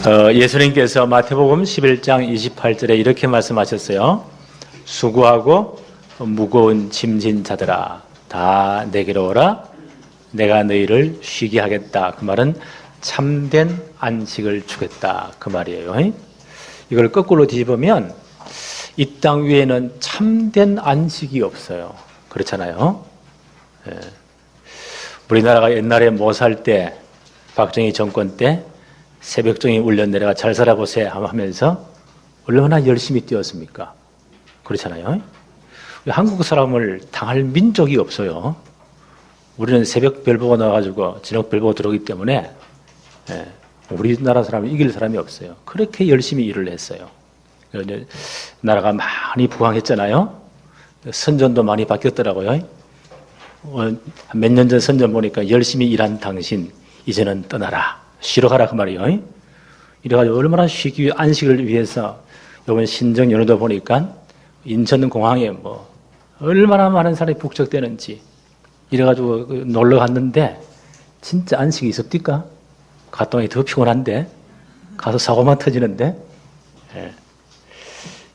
예수님께서 마태복음 11장 28절에 이렇게 말씀하셨어요. 수고하고 무거운 짐진 자들아 다 내게로 오라 내가 너희를 쉬게 하겠다. 그 말은 참된 안식을 주겠다 그 말이에요. 이걸 거꾸로 뒤집으면 이 땅 위에는 참된 안식이 없어요. 그렇잖아요. 우리나라가 옛날에 못 살 때 박정희 정권 때 새벽종이 울려 내려가 잘 살아보세요 하면서 얼마나 열심히 뛰었습니까? 그렇잖아요. 한국 사람을 당할 민족이 없어요. 우리는 새벽 별 보고 나와가지고 저녁 별 보고 들어오기 때문에 우리나라 사람을 이길 사람이 없어요. 그렇게 열심히 일을 했어요. 나라가 많이 부강했잖아요. 선전도 많이 바뀌었더라고요. 몇 년 전 선전 보니까 열심히 일한 당신 이제는 떠나라 쉬러 가라 그 말이에요. 이래가지고 얼마나 쉬기 위해 안식을 위해서 이번 신정 연휴도 보니까 인천공항에 뭐 얼마나 많은 사람이 북적대는지 이래가지고 놀러 갔는데 진짜 안식이 있었디까? 갔더니 더 피곤한데 가서 사고만 터지는데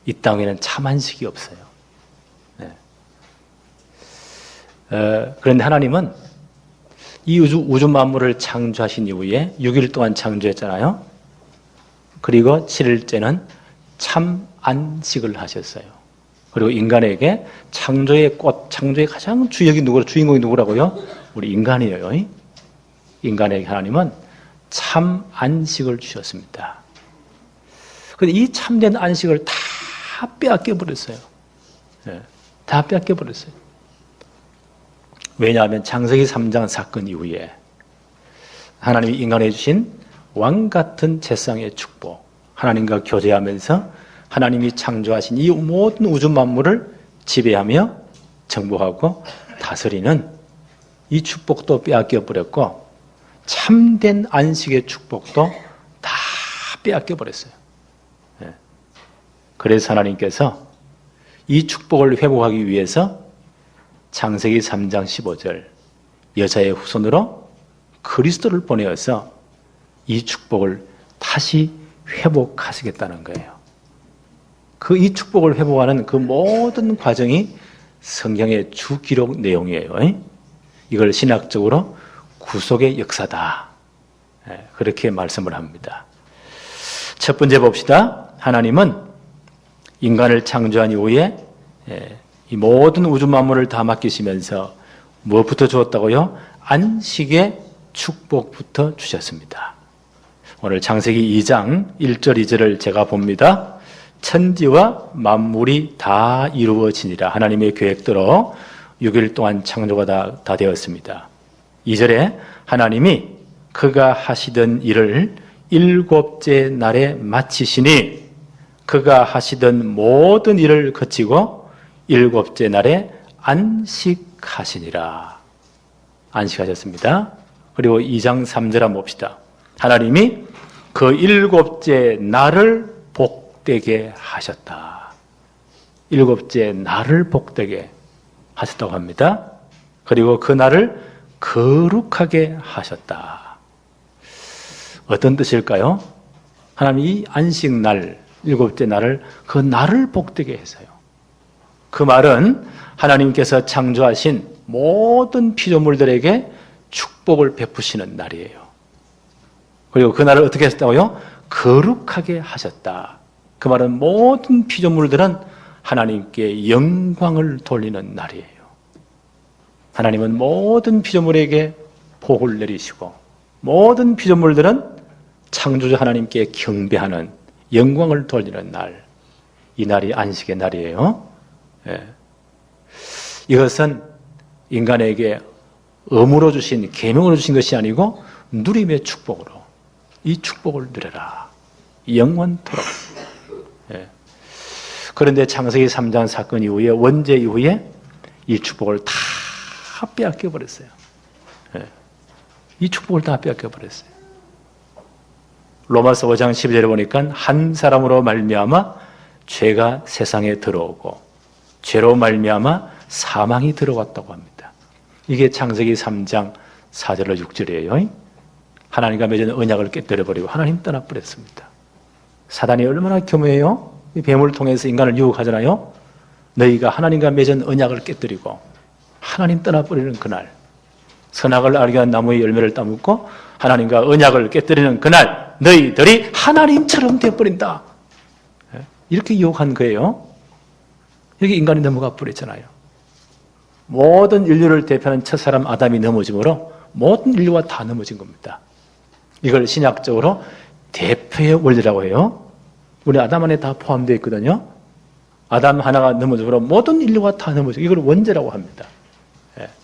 이 땅에는 참 안식이 없어요. 그런데 하나님은 이 우주 만물을 창조하신 이후에 6일 동안 창조했잖아요. 그리고 7일째는 참 안식을 하셨어요. 그리고 인간에게 창조의 꽃, 창조의 가장 주인공이 누구라고요? 우리 인간이에요. 인간에게 하나님은 참 안식을 주셨습니다. 그런데 이 참된 안식을 다 빼앗겨 버렸어요. 다 빼앗겨 버렸어요. 왜냐하면 창세기 3장 사건 이후에 하나님이 인간에 주신 왕같은 제상의 축복, 하나님과 교제하면서 하나님이 창조하신 이 모든 우주 만물을 지배하며 정복하고 다스리는 이 축복도 빼앗겨 버렸고 참된 안식의 축복도 다 빼앗겨 버렸어요. 그래서 하나님께서 이 축복을 회복하기 위해서 창세기 3장 15절 여자의 후손으로 그리스도를 보내어서 이 축복을 다시 회복하시겠다는 거예요. 이 축복을 회복하는 그 모든 과정이 성경의 주 기록 내용이에요. 이걸 신학적으로 구속의 역사다. 그렇게 말씀을 합니다. 첫 번째 봅시다. 하나님은 인간을 창조한 이후에 이 모든 우주 만물을 다 맡기시면서 무엇부터 주었다고요? 안식의 축복부터 주셨습니다. 오늘 창세기 2장 1절 2절을 제가 봅니다. 천지와 만물이 다 이루어지니라. 하나님의 계획대로 6일 동안 창조가 다 되었습니다. 2절에 하나님이 그가 하시던 일을 일곱째 날에 마치시니 그가 하시던 모든 일을 거치고 일곱째 날에 안식하시니라. 안식하셨습니다. 그리고 2장 3절 한번 봅시다. 하나님이 그 일곱째 날을 복되게 하셨다. 일곱째 날을 복되게 하셨다고 합니다. 그리고 그 날을 거룩하게 하셨다. 어떤 뜻일까요? 하나님이 이 안식날, 일곱째 날을 그 날을 복되게 했어요. 그 말은 하나님께서 창조하신 모든 피조물들에게 축복을 베푸시는 날이에요. 그리고 그 날을 어떻게 하셨다고요? 거룩하게 하셨다. 그 말은 모든 피조물들은 하나님께 영광을 돌리는 날이에요. 하나님은 모든 피조물에게 복을 내리시고 모든 피조물들은 창조주 하나님께 경배하는 영광을 돌리는 날, 이 날이 안식의 날이에요. 이것은 인간에게 의무로 주신, 계명으로 주신 것이 아니고 누림의 축복으로 이 축복을 누려라. 영원토록. 그런데 창세기 3장 사건 이후에 원죄 이후에 이 축복을 다 빼앗겨 버렸어요. 이 축복을 다 빼앗겨 버렸어요. 로마서 5장 12절에 보니까 한 사람으로 말미암아 죄가 세상에 들어오고 죄로 말미암아 사망이 들어왔다고 합니다. 이게 창세기 3장 4절로 6절이에요. 하나님과 맺은 언약을 깨뜨려버리고 하나님 떠나버렸습니다. 사단이 얼마나 교묘해요? 이 뱀을 통해서 인간을 유혹하잖아요. 너희가 하나님과 맺은 언약을 깨뜨리고 하나님 떠나버리는 그날, 선악을 알게 한 나무의 열매를 따먹고 하나님과 언약을 깨뜨리는 그날 너희들이 하나님처럼 되어버린다. 이렇게 유혹한 거예요. 여기 인간이 넘어가 버렸잖아요. 모든 인류를 대표하는 첫사람 아담이 넘어짐으로 모든 인류가 다 넘어진 겁니다. 이걸 신약적으로 대표의 원리라고 해요. 우리 아담 안에 다 포함되어 있거든요. 아담 하나가 넘어짐으로 모든 인류가 다 넘어져. 이걸 원죄라고 합니다.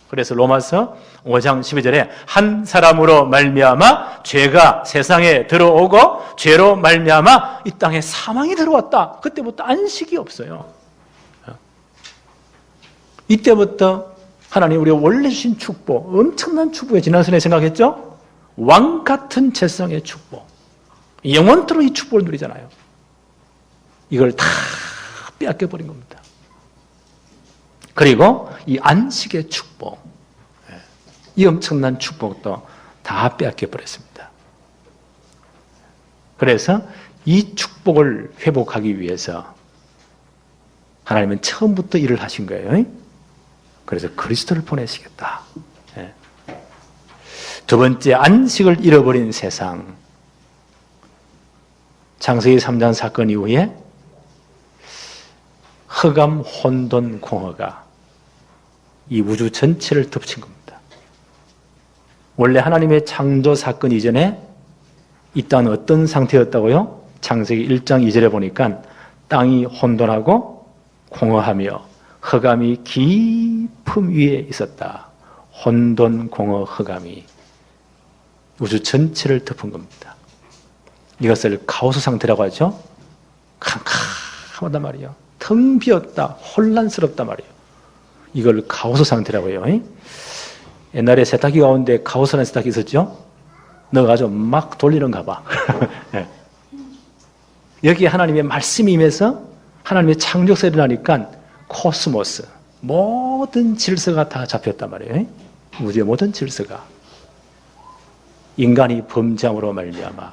그래서 로마서 5장 12절에 한 사람으로 말미암아 죄가 세상에 들어오고 죄로 말미암아 이 땅에 사망이 들어왔다. 그때부터 안식이 없어요. 이때부터 하나님 우리가 원래 주신 축복, 엄청난 축복에 지난 시간에 생각했죠? 왕 같은 재성의 축복. 영원토록 이 축복을 누리잖아요. 이걸 다 빼앗겨버린 겁니다. 그리고 이 안식의 축복, 이 엄청난 축복도 다 빼앗겨버렸습니다. 그래서 이 축복을 회복하기 위해서 하나님은 처음부터 일을 하신 거예요. 그래서 그리스도를 보내시겠다. 두 번째, 안식을 잃어버린 세상. 창세기 3장 사건 이후에 흑암, 혼돈, 공허가 이 우주 전체를 덮친 겁니다. 원래 하나님의 창조 사건 이전에 이 땅은 어떤 상태였다고요? 창세기 1장 2절에 보니까 땅이 혼돈하고 공허하며 흑암이 깊음 위에 있었다. 혼돈, 공허, 흑암이 우주 전체를 덮은 겁니다. 이것을 카오스 상태라고 하죠. 캄캄하단 말이에요. 텅 비었다. 혼란스럽단 말이에요. 이걸 카오스 상태라고 해요. 옛날에 세탁기 가운데 카오스라는 세탁기 있었죠. 넣어가지고 막 돌리는가 봐. 여기에 하나님의 말씀이 임해서 하나님의 창조세를 하니까 코스모스, 모든 질서가 다 잡혔단 말이에요. 우주의 모든 질서가. 인간이 범죄함으로 말미암아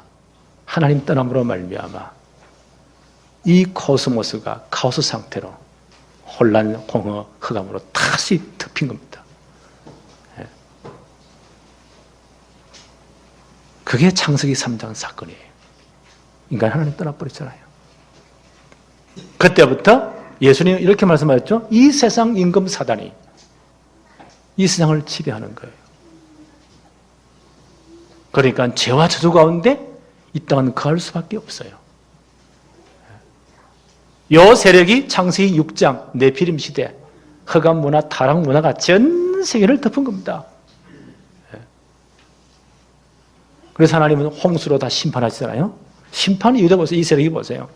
하나님 떠남으로 말미암아 이 코스모스가 카오스 상태로 혼란, 공허, 흑암으로 다시 덮인 겁니다. 그게 창세기 3장 사건이에요. 인간 하나님 떠나버렸잖아요. 그때부터 예수님은 이렇게 말씀하셨죠. 이 세상 임금 사단이 이 세상을 지배하는 거예요. 그러니까 죄와 저주 가운데 이 땅은 거할 수밖에 없어요. 이 세력이 창세기 6장 네피림 시대 흑암 문화, 타락 문화가 전 세계를 덮은 겁니다. 그래서 하나님은 홍수로 다 심판하시잖아요. 심판의 이유도 보세요. 이 세력이 보세요.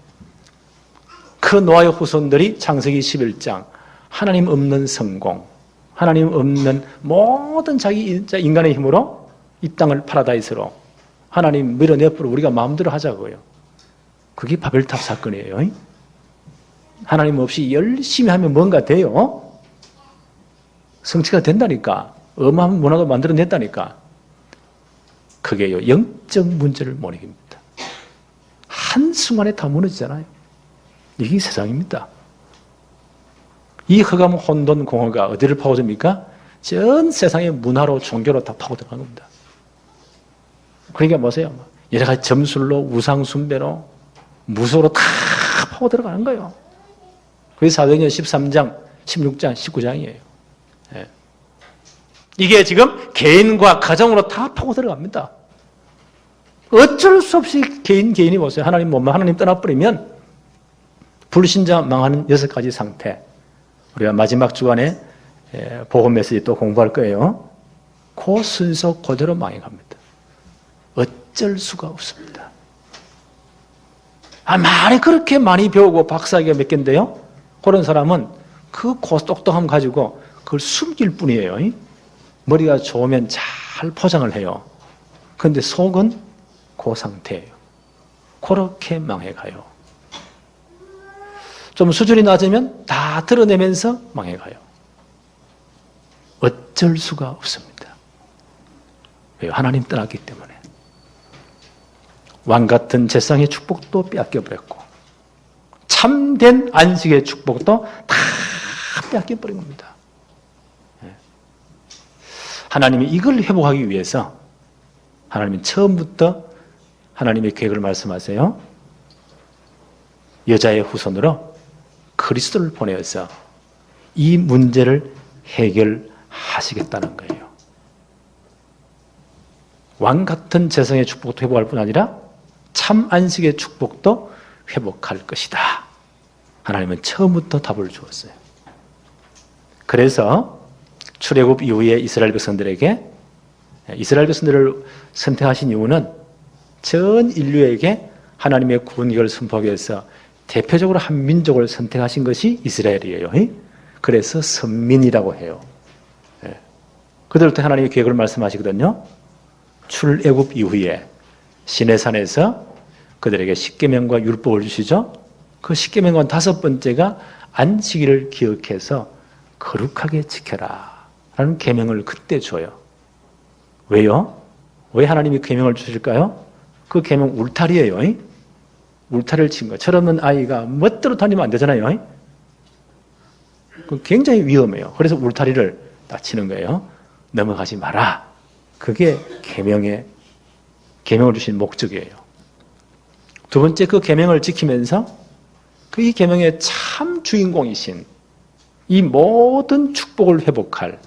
그 노아의 후손들이 창세기 11장 하나님 없는 성공, 하나님 없는 모든 자기 인간의 힘으로 이 땅을 파라다이스로 하나님 밀어내버려 우리가 마음대로 하자고요. 그게 바벨탑 사건이에요. 하나님 없이 열심히 하면 뭔가 돼요. 성취가 된다니까. 어마어마한 문화도 만들어냈다니까. 그게요, 영적 문제를 못 이깁니다. 한순간에 다 무너지잖아요. 이게 세상입니다. 이 흑암, 혼돈, 공허가 어디를 파고듭니까? 전 세상의 문화로, 종교로 다 파고들어간 겁니다. 그러니까 보세요. 여러 가지 점술로, 우상숭배로, 무속으로 다 파고들어가는 거예요. 그게 사도행전 13장, 16장, 19장이에요. 이게 지금 개인과 가정으로 다 파고들어갑니다. 어쩔 수 없이 개인이 보세요. 하나님 몸만 하나님 떠나버리면 불신자 망하는 6가지 상태. 우리가 마지막 주간에 복음 메시지 또 공부할 거예요. 그 순서 그대로 망해갑니다. 어쩔 수가 없습니다. 만약 그렇게 많이 배우고 박사학위가 몇 개인데요. 그런 사람은 그 똑똑함 가지고 그걸 숨길 뿐이에요. 머리가 좋으면 잘 포장을 해요. 그런데 속은 그 상태예요. 그렇게 망해가요. 좀 수준이 낮으면 다 드러내면서 망해가요. 어쩔 수가 없습니다. 왜요? 하나님 떠났기 때문에. 왕 같은 제사장의 축복도 빼앗겨버렸고 참된 안식의 축복도 다 빼앗겨버린 겁니다. 하나님이 이걸 회복하기 위해서 하나님은 처음부터 하나님의 계획을 말씀하세요. 여자의 후손으로 그리스도를 보내어서 이 문제를 해결하시겠다는 거예요. 왕 같은 제사장의 축복도 회복할 뿐 아니라 참 안식의 축복도 회복할 것이다. 하나님은 처음부터 답을 주었어요. 그래서 출애굽 이후에 이스라엘 백성들에게 이스라엘 백성들을 선택하신 이유는 전 인류에게 하나님의 구원을 선포하기 위해서 대표적으로 한 민족을 선택하신 것이 이스라엘이에요. 그래서 선민이라고 해요. 그들부터 하나님의 계획을 말씀하시거든요. 출애굽 이후에 시내산에서 그들에게 십계명과 율법을 주시죠. 그 십계명과 다섯 번째가 안식일을 기억해서 거룩하게 지켜라 라는 계명을 그때 줘요. 왜요? 왜 하나님이 계명을 주실까요? 그 계명 울타리예요. 울타리를 친 거. 철없는 아이가 멋대로 다니면 안 되잖아요. 굉장히 위험해요. 그래서 울타리를 딱 치는 거예요. 넘어가지 마라. 그게 계명을 주신 목적이에요. 두 번째, 그 계명을 지키면서 그 이 계명의 참 주인공이신 이 모든 축복을 회복할,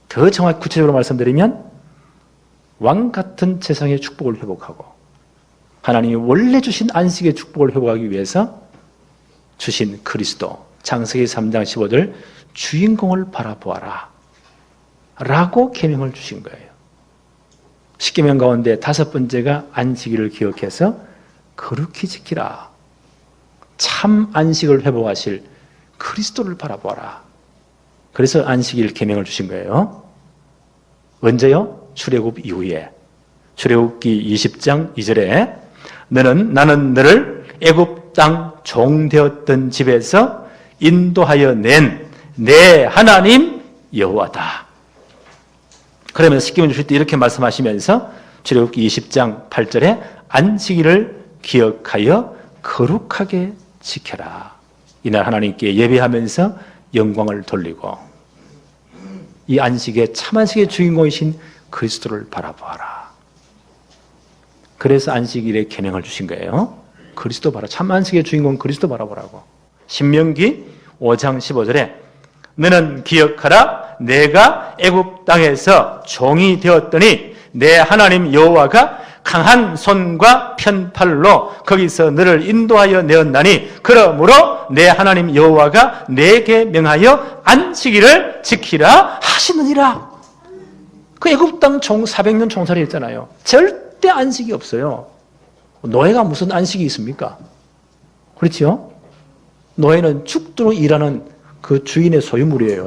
더 정확히 구체적으로 말씀드리면 왕 같은 세상의 축복을 회복하고 하나님이 원래 주신 안식의 축복을 회복하기 위해서 주신 그리스도, 창세기 3장 15절 주인공을 바라보아라 라고 계명을 주신 거예요. 십계명 가운데 다섯 번째가 안식일을 기억해서 거룩히 지키라. 참 안식을 회복하실 그리스도를 바라보아라. 그래서 안식일 계명을 주신 거예요. 언제요? 출애굽 이후에. 출애굽기 20장 2절에 나는 너를 애굽 땅 종되었던 집에서 인도하여 낸 내 하나님 여호와다. 그러면서 십계명 주실 때 이렇게 말씀하시면서 출애굽기 20장 8절에 안식일을 기억하여 거룩하게 지켜라. 이날 하나님께 예배하면서 영광을 돌리고 이 안식의 참 안식의 주인공이신 그리스도를 바라보아라. 그래서 안식일에 계명을 주신 거예요. 그리스도 바라. 참 안식의 주인공 그리스도 바라보라고. 신명기 5장 15절에 너는 기억하라. 내가 애굽 땅에서 종이 되었더니 내 하나님 여호와가 강한 손과 편팔로 거기서 너를 인도하여 내었나니 그러므로 내 하나님 여호와가 내게 명하여 안식일을 지키라 하시느니라. 그 애굽 땅 400년 종살이 했잖아요. 절대 안식이 없어요. 노예가 무슨 안식이 있습니까? 그렇지요? 노예는 죽도록 일하는 그 주인의 소유물이에요.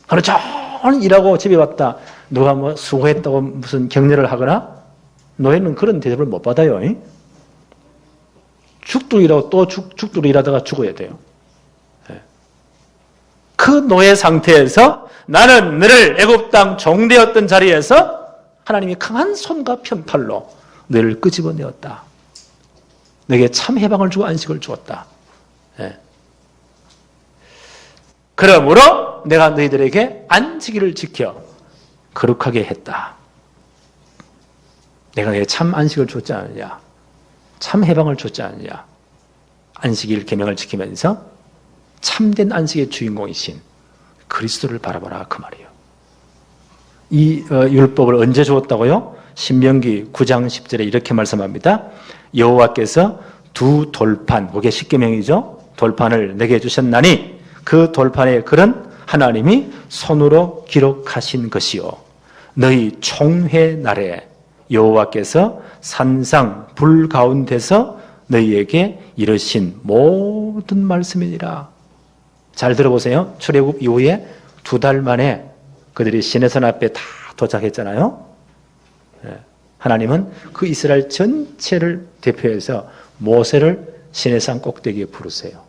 하루 종일 일하고 집에 왔다. 누가 뭐 수고했다고 무슨 격려를 하거나 노예는 그런 대접을 못 받아요. 죽도록 일하고 또 죽도록 일하다가 죽어야 돼요. 그 노예 상태에서 나는 너를 애굽 땅 종되었던 자리에서 하나님이 강한 손과 편팔로 너를 끄집어내었다. 너에게 참 해방을 주고 안식을 주었다. 그러므로 내가 너희들에게 안식일을 지켜 거룩하게 했다. 내가 너에게 참 안식을 줬지 않느냐. 참 해방을 줬지 않느냐. 안식일 계명을 지키면서 참된 안식의 주인공이신 그리스도를 바라보라 그 말이에요. 이 율법을 언제 주었다고요? 신명기 9장 10절에 이렇게 말씀합니다. 여호와께서 두 돌판, 그게 십계명이죠. 돌판을 내게 주셨나니 그 돌판의 글은 하나님이 손으로 기록하신 것이요 너희 총회 날에 여호와께서 산상 불 가운데서 너희에게 이르신 모든 말씀이니라. 잘 들어보세요. 출애굽 이후에 2달 만에 그들이 시내산 앞에 다 도착했잖아요. 하나님은 그 이스라엘 전체를 대표해서 모세를 시내산 꼭대기에 부르세요.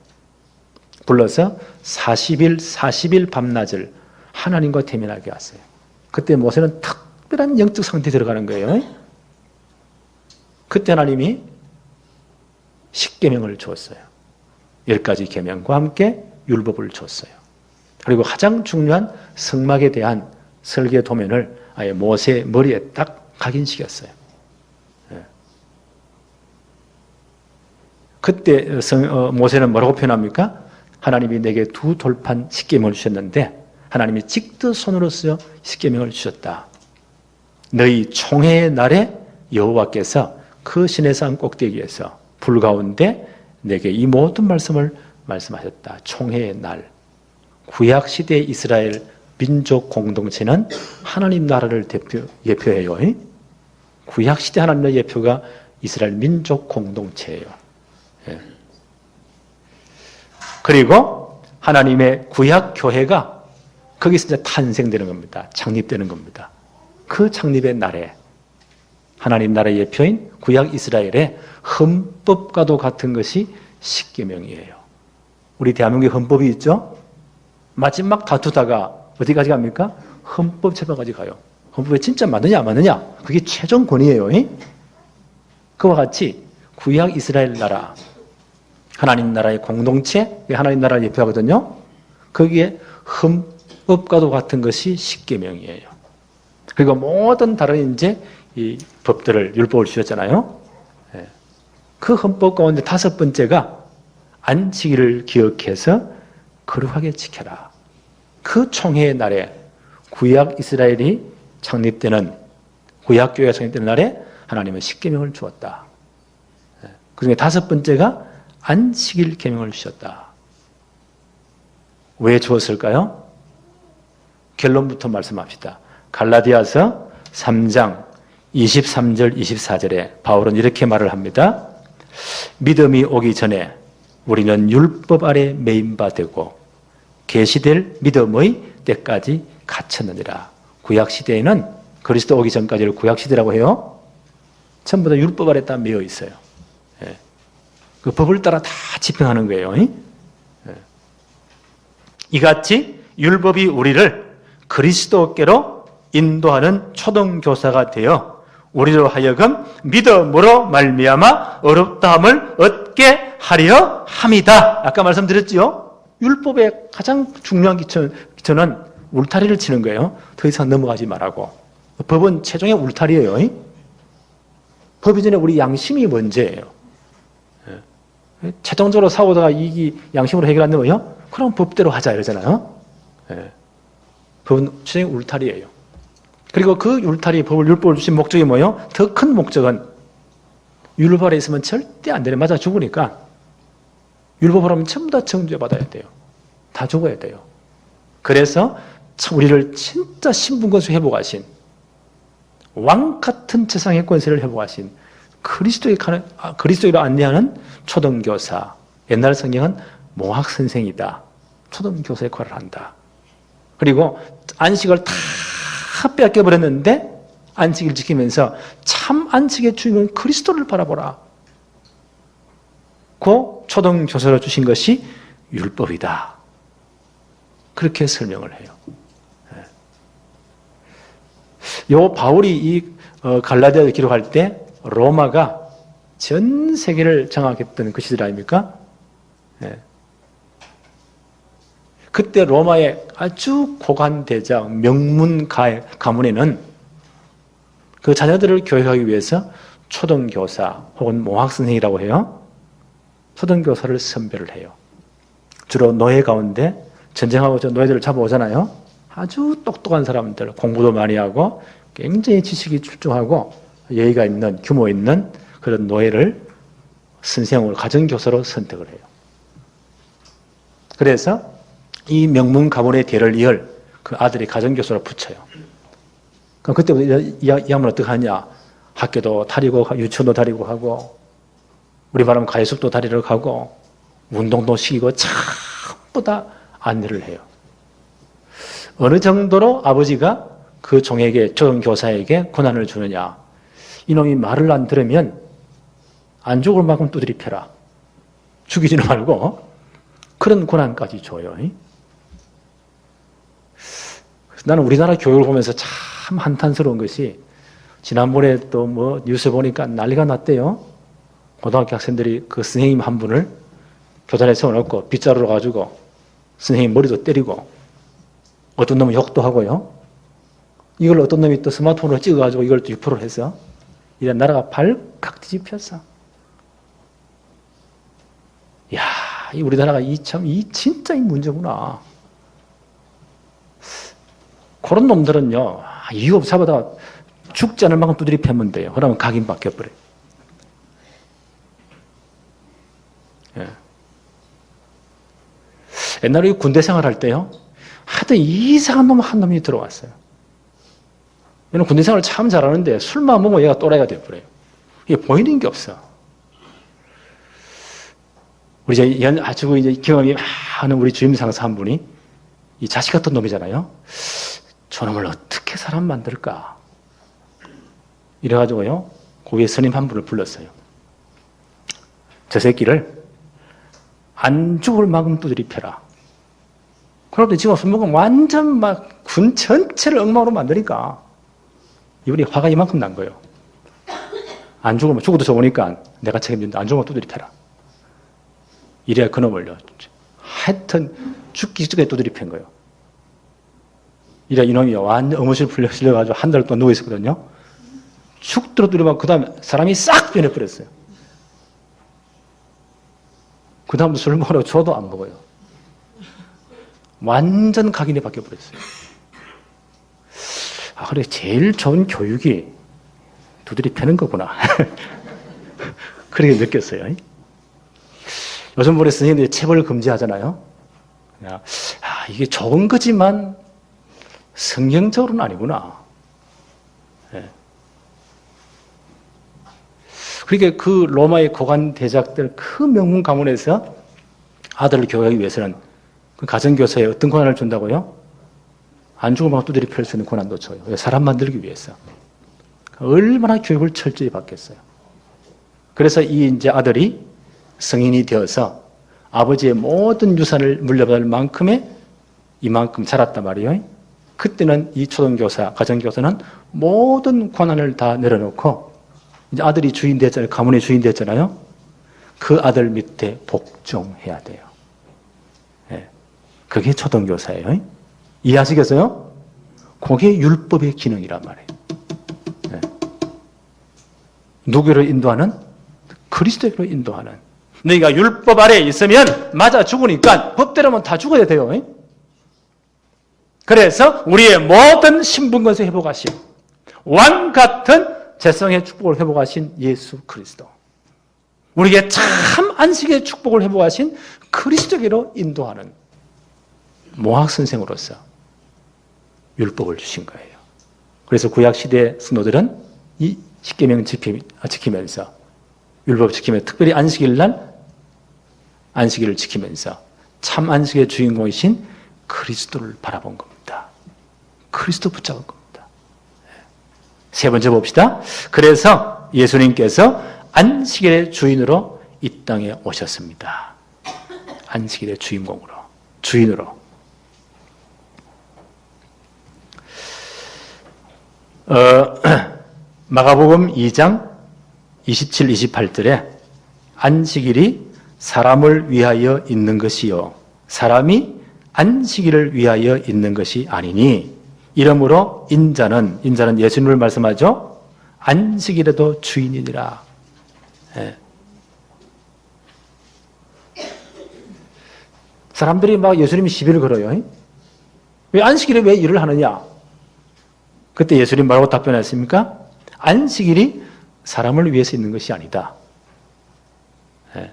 불러서 40일 밤낮을 하나님과 대면하게 하세요. 그때 모세는 특별한 영적 상태에 들어가는 거예요. 그때 하나님이 십계명을 주었어요. 10가지 계명과 함께 율법을 줬어요. 그리고 가장 중요한 성막에 대한 설계 도면을 아예 모세 머리에 딱 각인시켰어요. 그때 모세는 뭐라고 표현합니까? 하나님이 내게 두 돌판 십계명을 주셨는데 하나님이 직접 손으로 쓰여 십계명을 주셨다. 너희 총회의 날에 여호와께서 그 시내산 꼭대기에서 불 가운데 내게 이 모든 말씀을 말씀하셨다. 총회의 날. 구약시대 이스라엘 민족 공동체는 하나님 나라를 예표해요. 구약시대 하나님의 예표가 이스라엘 민족 공동체예요. 그리고 하나님의 구약교회가 거기서 이제 탄생되는 겁니다. 창립되는 겁니다. 그 창립의 날에 하나님 나라의 예표인 구약 이스라엘의 헌법과도 같은 것이 십계명이에요. 우리 대한민국에 헌법이 있죠? 마지막 다투다가 어디까지 갑니까? 헌법재판까지 가요. 헌법에 진짜 맞느냐 안 맞느냐? 그게 최종 권위예요. 그와 같이 구약 이스라엘 나라, 하나님 나라의 공동체, 하나님 나라를 예표하거든요. 거기에 헌법과도 같은 것이 십계명이에요. 그리고 모든 다른 이제 이 법들을 율법을 주셨잖아요. 그 헌법 가운데 5번째가 안식일을 기억해서 거룩하게 지켜라. 그 총회의 날에 구약 이스라엘이 창립되는 구약교회가 창립되는 날에 하나님은 십계명을 주었다. 그중에 5번째가 안식일 계명을 주셨다. 왜 주었을까요? 결론부터 말씀합시다. 갈라디아서 3장 23절 24절에 바울은 이렇게 말을 합니다. 믿음이 오기 전에 우리는 율법 아래 매인 바 되고 계시될 믿음의 때까지 갇혔느니라. 구약시대에는 그리스도 오기 전까지를 구약시대라고 해요. 전부 다 율법 아래 다 매여 있어요. 그 법을 따라 다 집행하는 거예요. 이같이 율법이 우리를 그리스도께로 인도하는 초등교사가 되어 우리로 하여금 믿음으로 말미암아 어렵다함을 얻게 하려 함이다. 아까 말씀드렸지요. 율법의 가장 중요한 기초는 울타리를 치는 거예요. 더 이상 넘어가지 말라고. 법은 최종의 울타리예요. 법 이전에 우리 양심이 먼저예요. 최종적으로 싸우다가 이익이 양심으로 해결 안 되면요? 그럼 법대로 하자 이러잖아요. 법은 최종의 울타리예요. 그리고 그 울타리, 율법을 주신 목적이 뭐예요? 더 큰 목적은 율법 아래 있으면 절대 안 되네. 맞아 죽으니까 율법을 하면 전부 다 정죄받아야 돼요. 다 죽어야 돼요. 그래서 우리를 진짜 신분권수 회복하신 왕 같은 세상의 권세를 회복하신 그리스도로 안내하는 초등교사. 옛날 성경은 모학선생이다. 초등교사 역할을 한다. 그리고 안식을 다 뺏겨버렸는데 안식을 지키면서 참 안식의 주인은 그리스도를 바라보라. 그 초등교사로 주신 것이 율법이다. 그렇게 설명을 해요. 요 바울이 이 갈라디아를 기록할 때 로마가 전 세계를 장악했던 그 시절 아닙니까? 그때 로마의 아주 고관 대작 명문 가문에는 그 자녀들을 교육하기 위해서 초등교사 혹은 모학선생이라고 해요. 초등교사를 선별을 해요. 주로 노예 가운데 전쟁하고 노예들을 잡아오잖아요. 아주 똑똑한 사람들, 공부도 많이 하고 굉장히 지식이 출중하고 예의가 있는, 규모 있는 그런 노예를 선생으로 가정교사로 선택을 해요. 그래서 이 명문 가문의 대를 이을 그 아들이 가정교사로 붙여요. 그럼 그때부터 이 양반은 어떻게 하냐? 학교도 다니고 유치원도 다니고 하고 우리 말하면 가해숲도 다니러 가고 운동도 시키고 전부 다 안내를 해요. 어느 정도로 아버지가 그 종에게, 초등교사에게 권한을 주느냐? 이놈이 말을 안 들으면 안 죽을 만큼 두드리 펴라. 죽이지는 말고 그런 권한까지 줘요. 나는 우리나라 교육을 보면서 참 한탄스러운 것이 지난번에 또 뭐 뉴스 보니까 난리가 났대요. 고등학교 학생들이 그 선생님 한 분을 교단에 세워놓고 빗자루로 가지고 선생님 머리도 때리고 어떤 놈은 욕도 하고요. 이걸 어떤 놈이 또 스마트폰으로 찍어가지고 이걸 또 유포를 해서 이래 나라가 발칵 뒤집혔어. 야, 이 우리나라가 진짜 이 문제구나. 그런 놈들은요, 이유 없이 잡아다가 죽지 않을 만큼 두드리 패면 돼요. 그러면 각인 바뀌어버려요. 예. 옛날에 군대 생활할 때요, 하여튼 이상한 놈 한 놈이 들어왔어요. 얘는 군대 생활을 참 잘하는데 술만 먹으면 얘가 또라이가 돼버려요. 이게 보이는 게 없어. 우리 이제 아주 이제 경험이 많은 우리 주임 상사 한 분이 이 자식 같은 놈이잖아요. 저놈을 어떻게 사람 만들까? 이래가지고요, 그 위에 스님 한 분을 불렀어요. 저 새끼를 안 죽을 만큼 두드리 패라. 그런데 지금 술 먹으면 완전 막 군 전체를 엉망으로 만드니까 이분이 화가 이만큼 난 거예요. 안 죽으면 죽어도 좋으니까 내가 책임진다. 안 죽으면 두드리 패라. 이래야 그놈을요, 하여튼 죽기 전에 두드리 팬 거예요. 이래 이놈이 완전 어무실 풀려가지고 한 달 동안 누워있었거든요. 죽도록 두드리면 그 다음에 사람이 싹 변해버렸어요. 그 다음부터 술 먹으라고 줘도 안 먹어요. 완전 각인이 바뀌어버렸어요. 아, 그래, 제일 좋은 교육이 두드리 패는 거구나. 그렇게 느꼈어요. 요즘 우리 선생님들이 체벌 금지하잖아요. 이게 좋은 거지만 성경적으로는 아니구나. 네. 그러니까 그 로마의 고관 대작들 그 명문 가문에서 아들을 교육하기 위해서는 그 가정교사에 어떤 권한을 준다고요? 안 죽으면 두드리 펼 수 있는 권한도 줘요. 사람 만들기 위해서. 얼마나 교육을 철저히 받겠어요. 그래서 이 이제 아들이 성인이 되어서 아버지의 모든 유산을 물려받을 만큼의 이만큼 자랐단 말이에요. 그때는 이 초등교사, 가정교사는 모든 권한을 다 내려놓고 이제 아들이 주인 됐잖아요. 가문의 주인 됐잖아요. 그 아들 밑에 복종해야 돼요. 네. 그게 초등교사예요. 이해하시겠어요? 그게 율법의 기능이란 말이에요. 네. 누구를 인도하는? 그리스도로 인도하는. 너희가 율법 아래에 있으면 맞아 죽으니까 법대로면 다 죽어야 돼요. 그래서 우리의 모든 신분권세 회복하신 왕 같은 재성의 축복을 회복하신 예수 그리스도, 우리에게 참 안식의 축복을 회복하신 그리스도께로 인도하는 모학선생으로서 율법을 주신 거예요. 그래서 구약시대 성도들은 이 십계명 지키면서 율법 지키면서 특별히 안식일날 안식일을 지키면서 참 안식의 주인공이신 그리스도를 바라본 겁니다. 그리스도 붙잡은 겁니다. 세 번째 봅시다. 그래서 예수님께서 안식일의 주인으로 이 땅에 오셨습니다. 안식일의 주인공으로, 주인으로. 마가복음 2장 27, 28절에 안식일이 사람을 위하여 있는 것이요 사람이 안식일을 위하여 있는 것이 아니니 이러므로 인자는 예수님을 말씀하죠. 안식일에도 주인이니라. 예. 사람들이 막 예수님이 시비를 걸어요. 왜 안식일에 왜 일을 하느냐? 그때 예수님 뭐라고 답변했습니까? 안식일이 사람을 위해서 있는 것이 아니다. 예.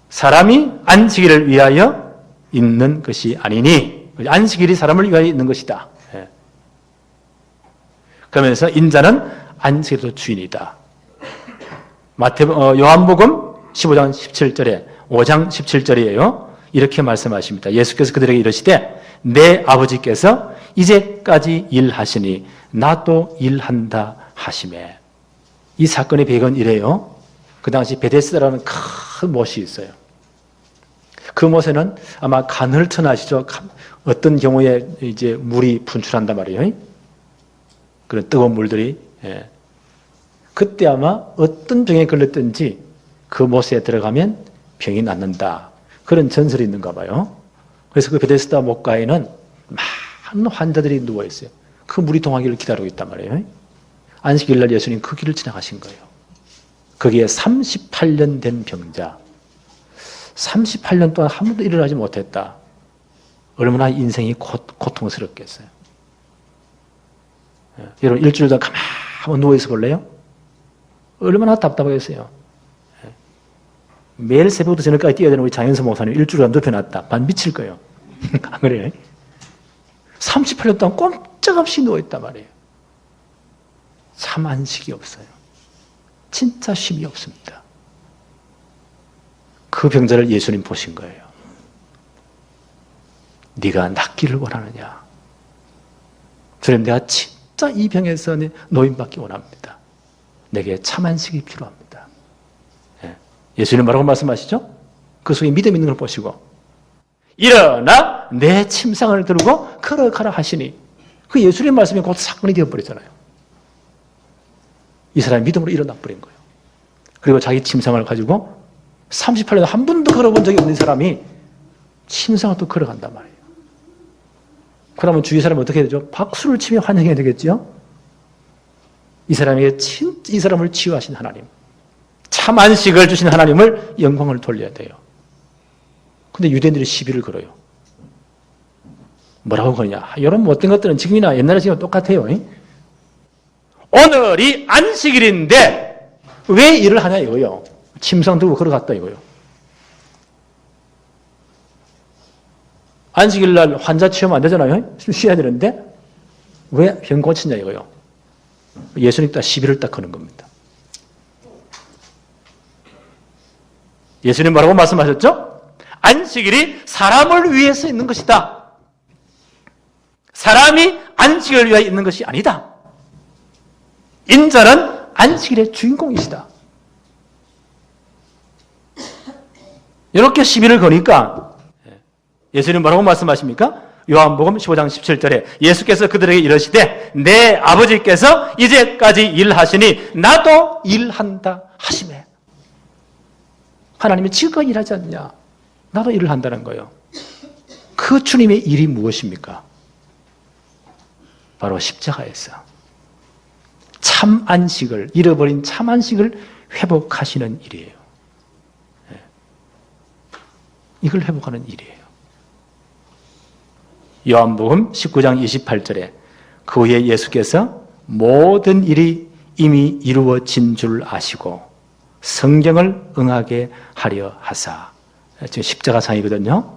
사람이 안식일을 위하여 있는 것이 아니니 안식일이 사람을 위하여 있는 것이다. 예. 그러면서 인자는 안식일도 주인이다. 요한복음 15장 17절에 5장 17절이에요. 이렇게 말씀하십니다. 예수께서 그들에게 이르시되 내 아버지께서 이제까지 일하시니 나도 일한다 하시매. 이 사건의 배경은 이래요. 그 당시 베데스다라는 큰 못이 있어요. 그 못에는 아마 간헐천 아시죠? 어떤 경우에 이제 물이 분출한단 말이에요. 그런 뜨거운 물들이 예. 그때 아마 어떤 병에 걸렸든지 그 못에 들어가면 병이 낫는다. 그런 전설이 있는가 봐요. 그래서 그 베데스다 목가에는 많은 환자들이 누워있어요. 그 물이 동하기를 기다리고 있단 말이에요. 안식일날 예수님 그 길을 지나가신 거예요. 거기에 38년 된 병자, 38년 동안 한 번도 일어나지 못했다. 얼마나 인생이 고통스럽겠어요. 여러분 일주일 동안 가만히 한번 누워있어 볼래요? 얼마나 답답하겠어요. 매일 새벽부터 저녁까지 뛰어야 되는 우리 장현수 목사님 일주일 동안 눕혀놨다. 반 미칠 거예요. 안 그래요? 38년 동안 꼼짝없이 누워있단 말이에요. 참 안식이 없어요. 진짜 쉼이 없습니다. 그 병자를 예수님 보신 거예요. 네가 낫기를 원하느냐? 주님, 내가 진짜 이 병에서 노임받기 원합니다. 내게 참 안식이 필요합니다. 예수님 뭐라고 말씀하시죠? 그 속에 믿음 있는 걸 보시고 일어나 내 침상을 들고 걸어가라 하시니 그 예수님 말씀이 곧 사건이 되어버리잖아요. 이 사람이 믿음으로 일어나 버린 거예요. 그리고 자기 침상을 가지고 38년 한 번도 걸어본 적이 없는 사람이 침상을 또 걸어간단 말이에요. 그러면 주위 사람은 어떻게 되죠? 박수를 치며 환영해야 되겠죠? 이 사람에게 이 사람을 치유하신 하나님, 참 안식을 주신 하나님을 영광을 돌려야 돼요. 근데 유대인들이 시비를 걸어요. 뭐라고 그러냐? 이런 못된 것들은 지금이나 옛날에 지금 똑같아요. 오늘이 안식일인데 왜 일을 하냐 이거요. 침상 들고 걸어갔다 이거요. 안식일날 환자 치유면 안 되잖아요. 쉬어야 되는데 왜 병 고치냐 이거요. 예수님 딱 시비를 딱 거는 겁니다. 예수님 뭐라고 말씀하셨죠? 안식일이 사람을 위해서 있는 것이다. 사람이 안식을 위하여 있는 것이 아니다. 인자는 안식일의 주인공이시다. 이렇게 시비를 거니까 예수님 뭐라고 말씀하십니까? 요한복음 15장 17절에 예수께서 그들에게 이러시되 내 아버지께서 이제까지 일하시니 나도 일한다 하시매. 하나님이 지금까지 일하지 않냐? 나도 일을 한다는 거예요. 그 주님의 일이 무엇입니까? 바로 십자가에서 참 안식을, 잃어버린 참 안식을 회복하시는 일이에요. 이걸 회복하는 일이에요. 요한복음 19장 28절에 그 후에 예수께서 모든 일이 이미 이루어진 줄 아시고 성경을 응하게 하려 하사, 지금 십자가상이거든요.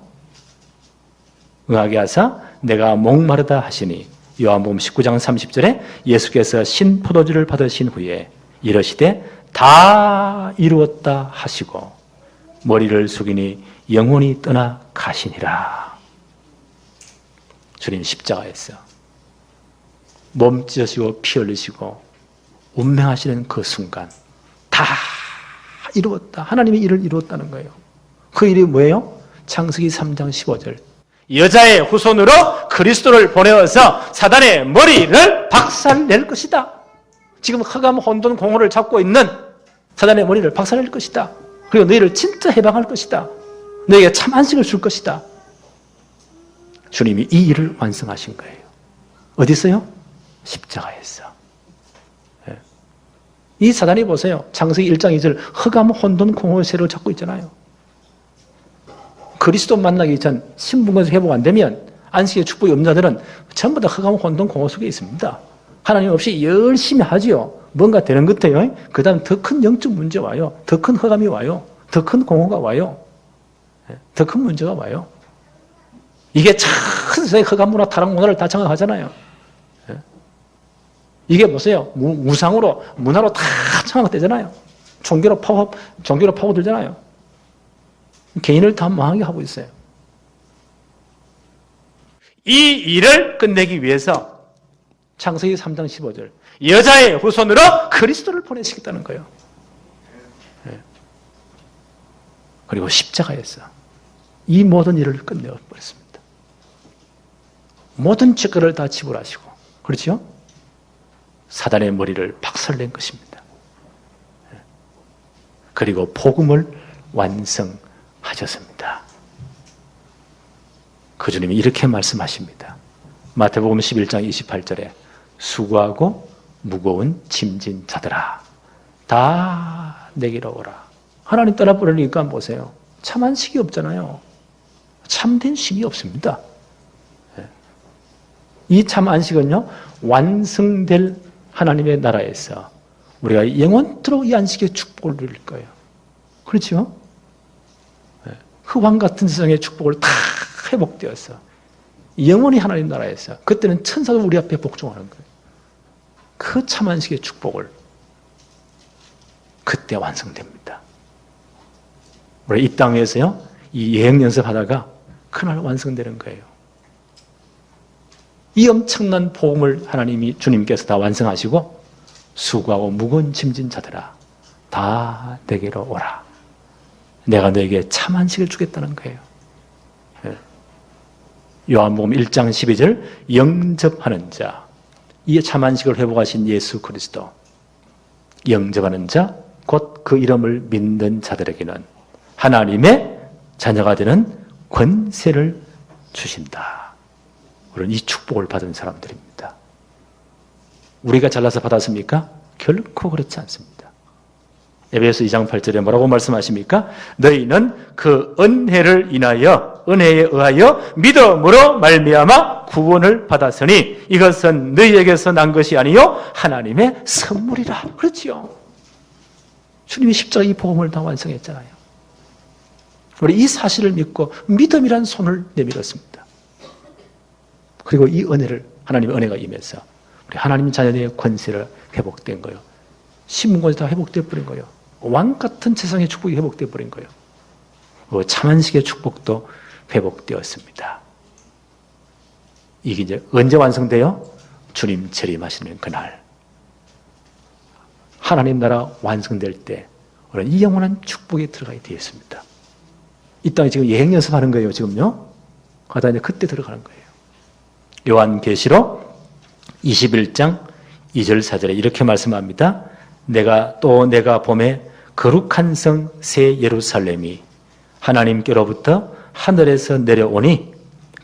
응하게 하사 내가 목마르다 하시니 요한복음 19장 30절에 예수께서 신포도주를 받으신 후에 이러시되 다 이루었다 하시고 머리를 숙이니 영혼이 떠나 가시니라. 주님 십자가에서 몸 찢으시고 피 흘리시고 운명하시는 그 순간 다 이루었다. 하나님의 일을 이루었다는 거예요. 그 일이 뭐예요? 창세기 3장 15절 여자의 후손으로 그리스도를 보내어서 사단의 머리를 박살낼 것이다. 지금 흑암 혼돈 공허를 잡고 있는 사단의 머리를 박살낼 것이다. 그리고 너희를 진짜 해방할 것이다. 너에게 참 안식을 줄 것이다. 주님이 이 일을 완성하신 거예요. 어디서요? 십자가에서. 이 사단이 보세요. 창세기 1장 2절 흑암 혼돈 공허의 세를 잡고 있잖아요. 그리스도 만나기 전 신분에서 회복 안 되면 안식의 축복이 없는 자들은 전부 다 흑암 혼돈 공허 속에 있습니다. 하나님 없이 열심히 하지요. 뭔가 되는 것 같아요. 그 다음 더 큰 영적 문제 와요. 더 큰 흑암이 와요. 더 큰 공허가 와요. 더 큰 문제가 와요. 이게 참 세상의 흑암 문화, 타락 문화를 다 장악하잖아요. 이게 보세요. 우상으로, 문화로 다 장악되잖아요. 종교로 파고들잖아요. 개인을 다 망하게 하고 있어요. 이 일을 끝내기 위해서 창세기 3장 15절 여자의 후손으로 그리스도를 보내시겠다는 거예요. 그리고 십자가에서 이 모든 일을 끝내버렸습니다. 모든 죄가를 다 지불하시고, 그렇죠? 사단의 머리를 박살낸 것입니다. 그리고 복음을 완성하셨습니다. 그 주님이 이렇게 말씀하십니다. 마태복음 11장 28절에 수고하고 무거운 짐진 자들아 다 내게로 오라. 하나님 떠나버리니까 보세요. 참 안식이 없잖아요. 참된 쉼이 없습니다. 이 참 안식은요, 완성될 하나님의 나라에서 우리가 영원토록 이 안식의 축복을 누릴 거예요. 그렇죠? 흑암 같은 세상의 축복을 다 회복되어서 영원히 하나님 나라에서 그때는 천사가 우리 앞에 복종하는 거예요. 그 참 안식의 축복을 그때 완성됩니다. 우리 이 땅에서요, 이 여행 연습하다가 그날 완성되는 거예요. 이 엄청난 복음을 하나님이 주님께서 다 완성하시고 수고하고 무거운 짐진 자들아 다 내게로 오라. 내가 너에게 참 안식을 주겠다는 거예요. 요한복음 1장 12절 영접하는 자, 이 참 안식을 회복하신 예수 그리스도, 영접하는 자, 곧 그 이름을 믿는 자들에게는 하나님의 자녀가 되는 권세를 주신다. 그런 이 축복을 받은 사람들입니다. 우리가 잘나서 받았습니까? 결코 그렇지 않습니다. 에베소 2장 8절에 뭐라고 말씀하십니까? 너희는 그 은혜를 인하여 은혜에 의하여 믿음으로 말미암아 구원을 받았으니 이것은 너희에게서 난 것이 아니요 하나님의 선물이라. 그렇지요. 주님이 십자가 이 복음을 다 완성했잖아요. 우리 이 사실을 믿고 믿음이란 손을 내밀었습니다. 그리고 이 은혜를, 하나님의 은혜가 임해서 우리 하나님 자녀의 권세를 회복된 거예요. 신분권이 다 회복되어 버린 거예요. 왕 같은 세상의 축복이 회복되어 버린 거예요. 참안식의 축복도 회복되었습니다. 이게 이제 언제 완성돼요? 주님 재림하시는 그날. 하나님 나라 완성될 때 우리는 이 영원한 축복에 들어가게 되어 있습니다. 이 땅에 지금 여행 연습하는 거예요, 지금요. 가다 이제 그때 들어가는 거예요. 요한계시록 21장 2절 4절에 이렇게 말씀합니다. 내가 봄에 거룩한 성 새 예루살렘이 하나님께로부터 하늘에서 내려오니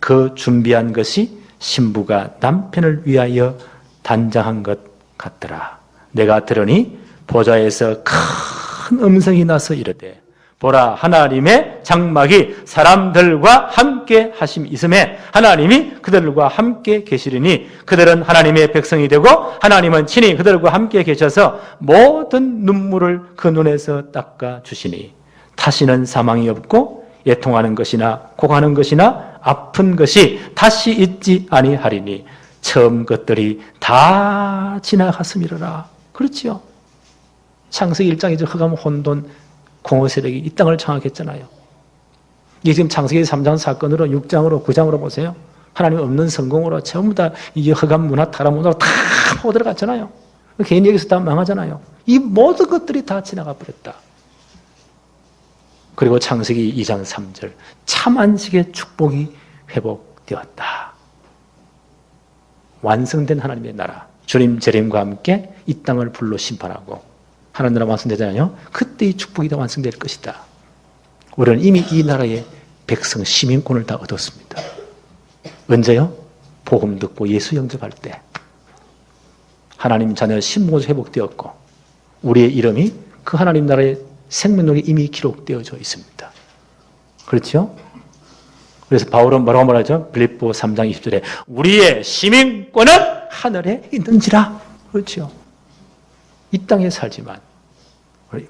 그 준비한 것이 신부가 남편을 위하여 단장한 것 같더라. 내가 들으니 보좌에서 큰 음성이 나서 이르되 보라 하나님의 장막이 사람들과 함께 하심이 있음에 하나님이 그들과 함께 계시리니 그들은 하나님의 백성이 되고 하나님은 친히 그들과 함께 계셔서 모든 눈물을 그 눈에서 닦아 주시니 다시는 사망이 없고 애통하는 것이나 고가는 것이나 아픈 것이 다시 있지 아니하리니 처음 것들이 다 지나갔음이로라. 그렇지요. 창세기 1장이죠. 흑암 혼돈 공허 세력이 이 땅을 장악했잖아요. 이게 지금 창세기 3장 사건으로 6장으로 9장으로 보세요. 하나님 없는 성공으로 전부 다 이 흑암 문화, 타락 문화로 다 파고 들어갔잖아요. 개인 여기서 다 망하잖아요. 이 모든 것들이 다 지나가 버렸다. 그리고 창세기 2장 3절 참 안식의 축복이 회복되었다. 완성된 하나님의 나라, 주님 재림과 함께 이 땅을 불로 심판하고 하나님 나라 완성되잖아요. 그때 이 축복이 다 완성될 것이다. 우리는 이미 이 나라의 백성, 시민권을 다 얻었습니다. 언제요? 복음 듣고 예수 영접할 때 하나님 자녀 신분이 회복되었고 우리의 이름이 그 하나님 나라의 생명록에 이미 기록되어져 있습니다. 그렇죠? 그래서 바울은 뭐라고 말하죠? 빌립보 3장 20절에 우리의 시민권은 하늘에 있는지라. 그렇죠? 이 땅에 살지만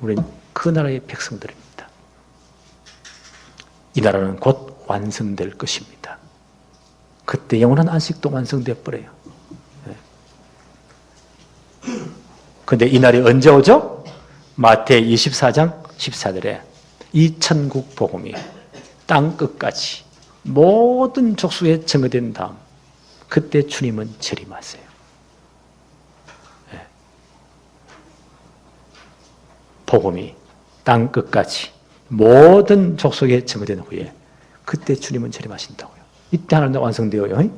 우리는 그 나라의 백성들입니다. 이 나라는 곧 완성될 것입니다. 그때 영원한 안식도 완성되어 버려요. 그런데 이 날이 언제 오죠? 마태 24장 14절에 이 천국 복음이 땅 끝까지 모든 족속에 증거된 다음 그때 주님은 재림하세요. 복음이 땅 끝까지 모든 족속에 증거된 후에 그때 주님은 재림하신다고요. 이때 하나님 나라 완성되어요.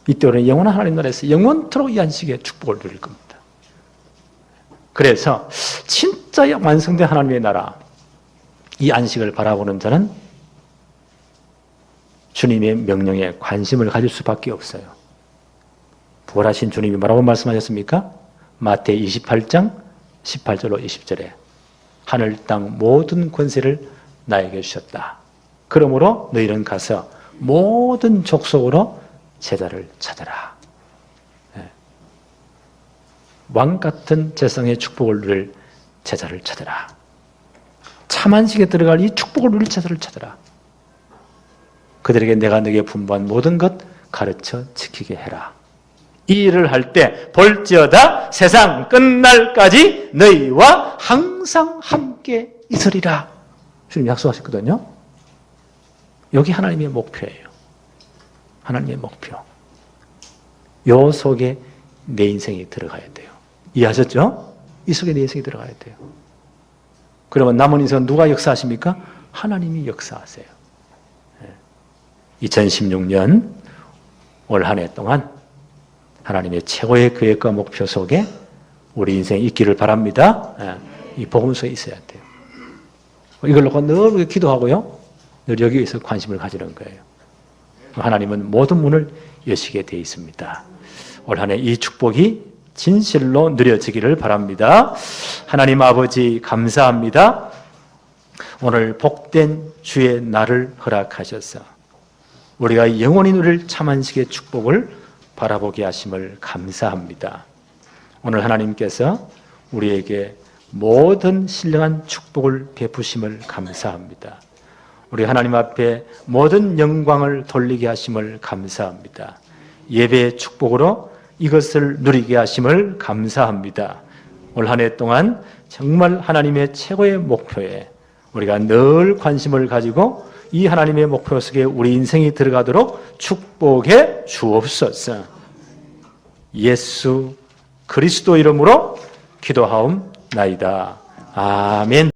이때 우리는 영원한 하나님 나라에서 영원토록 이 안식의 축복을 누릴 겁니다. 그래서 진짜 완성된 하나님의 나라, 이 안식을 바라보는 자는 주님의 명령에 관심을 가질 수밖에 없어요. 부활하신 주님이 뭐라고 말씀하셨습니까? 마태복음 28장 18절로 20절에 하늘 땅 모든 권세를 나에게 주셨다. 그러므로 너희는 가서 모든 족속으로 제자를 찾아라. 왕 같은 재성의 축복을 누릴 제자를 찾아라. 참안식에 들어갈 이 축복을 누릴 제자를 찾아라. 그들에게 내가 너에게 분부한 모든 것 가르쳐 지키게 해라. 이 일을 할 때 볼지어다 세상 끝날까지 너희와 항상 함께 있으리라. 주님 약속하셨거든요. 여기 하나님의 목표예요. 하나님의 목표. 요 속에 내 인생이 들어가야 돼요. 이해하셨죠? 이 속에 내 인생이 들어가야 돼요. 그러면 남은 인생은 누가 역사하십니까? 하나님이 역사하세요. 2016년 올 한 해 동안 하나님의 최고의 계획과 목표 속에 우리 인생이 있기를 바랍니다. 이 복음서에 있어야 돼요. 이걸 놓고 늘 기도하고요. 늘 여기에서 관심을 가지는 거예요. 하나님은 모든 문을 여시게 되어 있습니다. 올 한 해 이 축복이 진실로 누려지기를 바랍니다. 하나님 아버지 감사합니다. 오늘 복된 주의 날을 허락하셔서 우리가 영원히 누릴 참안식의 축복을 바라보게 하심을 감사합니다. 오늘 하나님께서 우리에게 모든 신령한 축복을 베푸심을 감사합니다. 우리 하나님 앞에 모든 영광을 돌리게 하심을 감사합니다. 예배의 축복으로 이것을 누리게 하심을 감사합니다. 올 한 해 동안 정말 하나님의 최고의 목표에 우리가 늘 관심을 가지고 이 하나님의 목표 속에 우리 인생이 들어가도록 축복해 주옵소서. 예수 그리스도 이름으로 기도하옵나이다. 아멘.